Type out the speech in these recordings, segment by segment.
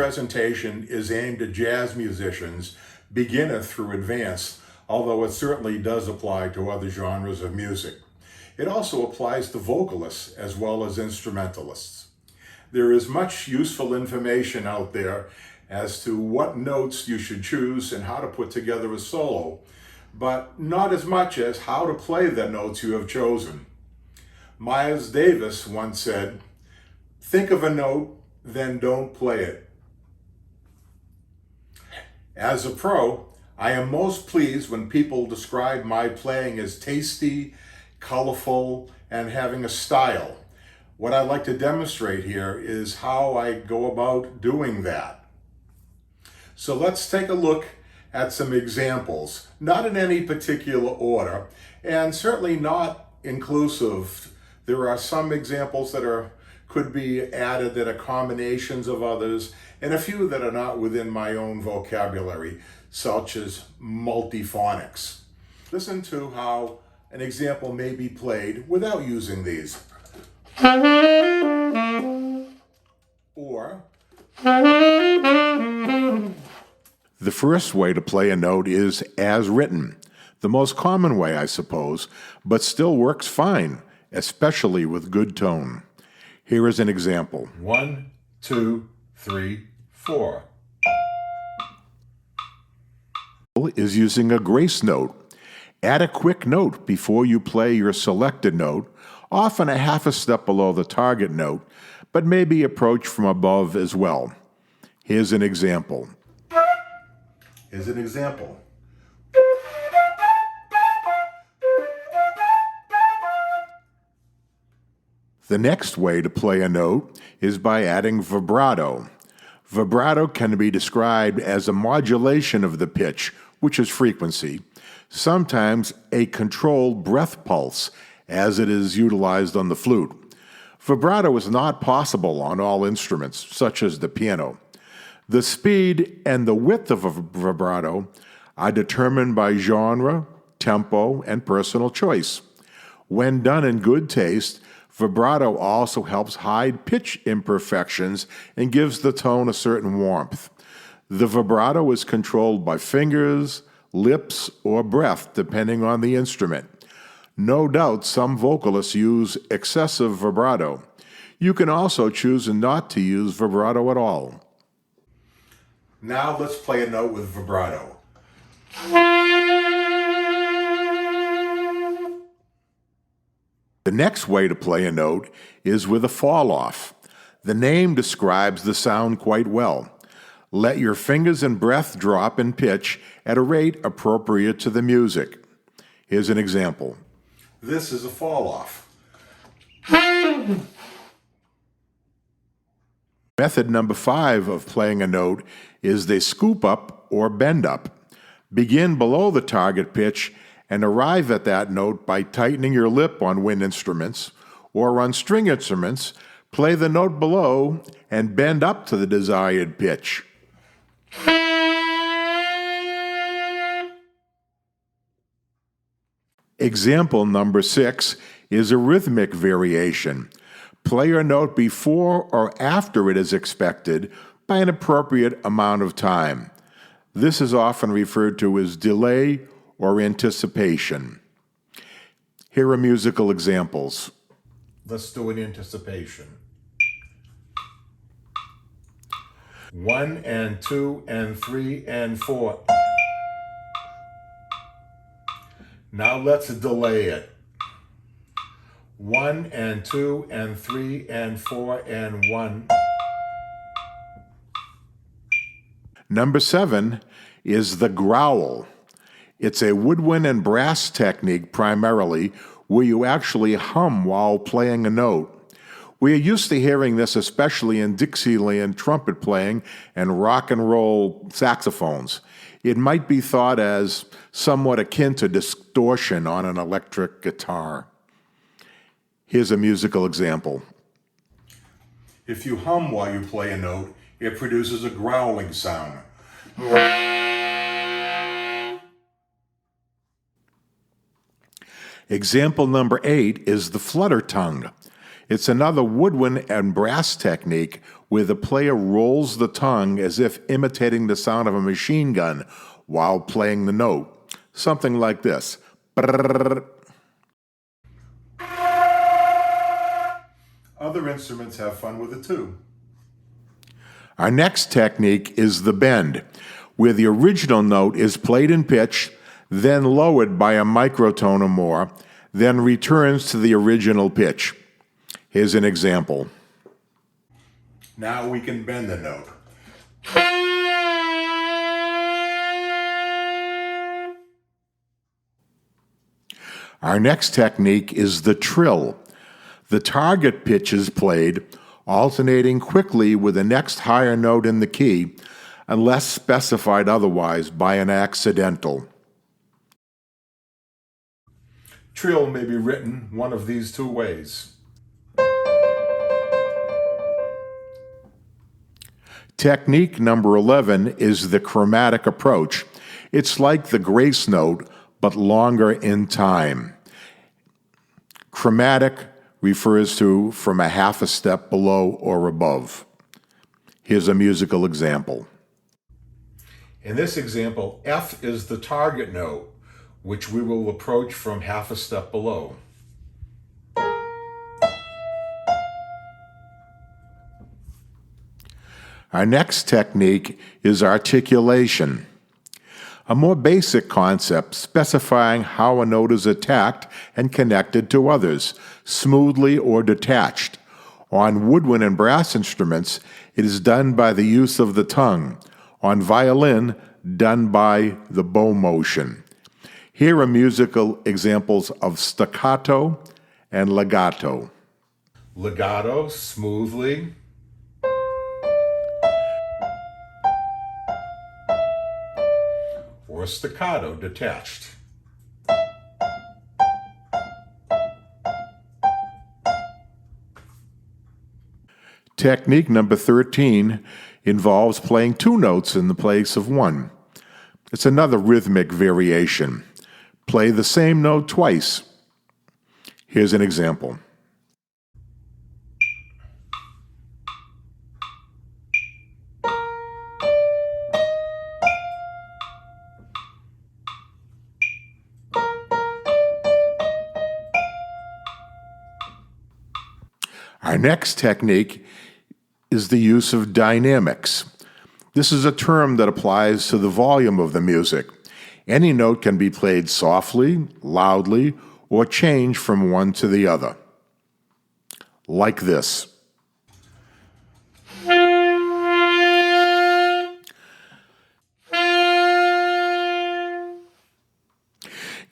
presentation is aimed at jazz musicians, beginner through advanced, although it certainly does apply to other genres of music. It also applies to vocalists as well as instrumentalists. There is much useful information out there as to what notes you should choose and how to put together a solo, but not as much as how to play the notes you have chosen. Miles Davis once said, "Think of a note, then don't play it." As a pro, I am most pleased when people describe my playing as tasty, colorful, and having a style. What I'd like to demonstrate here is how I go about doing that. So let's take a look at some examples, not in any particular order, and certainly not inclusive. There are some examples that could be added that are combinations of others, and a few that are not within my own vocabulary, such as multiphonics. Listen to how an example may be played without using these. Or the first way to play a note is as written. The most common way, I suppose, but still works fine, especially with good tone. Here is an example. 1, 2, 3, 4. Is using a grace note. Add a quick note before you play your selected note, often a half a step below the target note, but maybe approach from above as well. Here's an example. Here's an example. The next way to play a note is by adding vibrato. Vibrato can be described as a modulation of the pitch, which is frequency, sometimes a controlled breath pulse, as it is utilized on the flute. Vibrato is not possible on all instruments, such as the piano. The speed and the width of a vibrato are determined by genre, tempo, and personal choice. When done in good taste, vibrato also helps hide pitch imperfections and gives the tone a certain warmth. The vibrato is controlled by fingers, lips, or breath, depending on the instrument. No doubt some vocalists use excessive vibrato. You can also choose not to use vibrato at all. Now let's play a note with vibrato. The next way to play a note is with a fall-off. The name describes the sound quite well. Let your fingers and breath drop in pitch at a rate appropriate to the music. Here's an example. This is a fall-off. Method number 5 of playing a note is the scoop up or bend up. Begin below the target pitch and arrive at that note by tightening your lip on wind instruments, or on string instruments, play the note below and bend up to the desired pitch. Example number 6 is a rhythmic variation. Play your note before or after it is expected by an appropriate amount of time. This is often referred to as delay or anticipation. Here are musical examples. Let's do an anticipation. 1 and 2 and 3 and 4. Now let's delay it. 1 and 2 and 3 and 4 and 1. Number 7 is the growl. It's a woodwind and brass technique primarily, where you actually hum while playing a note. We are used to hearing this especially in Dixieland trumpet playing and rock and roll saxophones. It might be thought as somewhat akin to distortion on an electric guitar. Here's a musical example. If you hum while you play a note, it produces a growling sound. Example number 8 is the flutter tongue. It's another woodwind and brass technique where the player rolls the tongue as if imitating the sound of a machine gun while playing the note. Something like this. Other instruments have fun with it too. Our next technique is the bend, where the original note is played in pitch, then lowered by a microtone or more, then returns to the original pitch. Here's an example. Now we can bend the note. Our next technique is the trill. The target pitch is played, alternating quickly with the next higher note in the key, unless specified otherwise by an accidental. Trill may be written one of these two ways. Technique number 11 is the chromatic approach. It's like the grace note, but longer in time. Chromatic refers to from a half a step below or above. Here's a musical example. In this example, F is the target note, which we will approach from half a step below. Our next technique is articulation, a more basic concept specifying how a note is attacked and connected to others, smoothly or detached. On woodwind and brass instruments, it is done by the use of the tongue. On violin, done by the bow motion. Here are musical examples of staccato and legato. Legato, smoothly. Or staccato, detached. Technique number 13 involves playing two notes in the place of one. It's another rhythmic variation. Play the same note twice. Here's an example. Our next technique is the use of dynamics. This is a term that applies to the volume of the music. Any note can be played softly, loudly, or change from one to the other. Like this.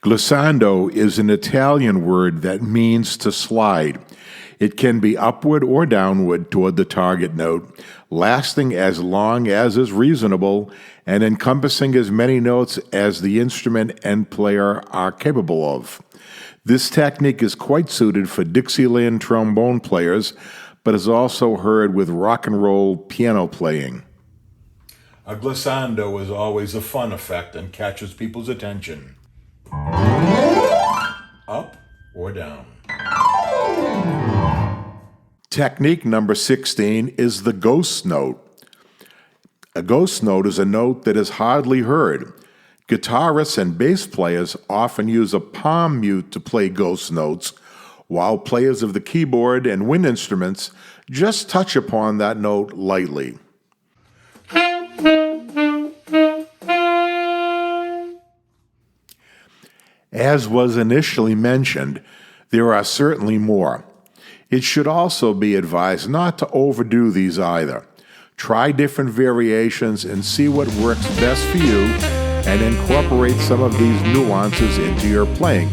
Glissando is an Italian word that means to slide. It can be upward or downward toward the target note, lasting as long as is reasonable and encompassing as many notes as the instrument and player are capable of. This technique is quite suited for Dixieland trombone players, but is also heard with rock and roll piano playing. A glissando is always a fun effect and catches people's attention. Up or down. Technique number 16 is the ghost note. A ghost note is a note that is hardly heard. Guitarists and bass players often use a palm mute to play ghost notes, while players of the keyboard and wind instruments just touch upon that note lightly. As was initially mentioned, there are certainly more. It should also be advised not to overdo these either. Try different variations and see what works best for you, and incorporate some of these nuances into your playing.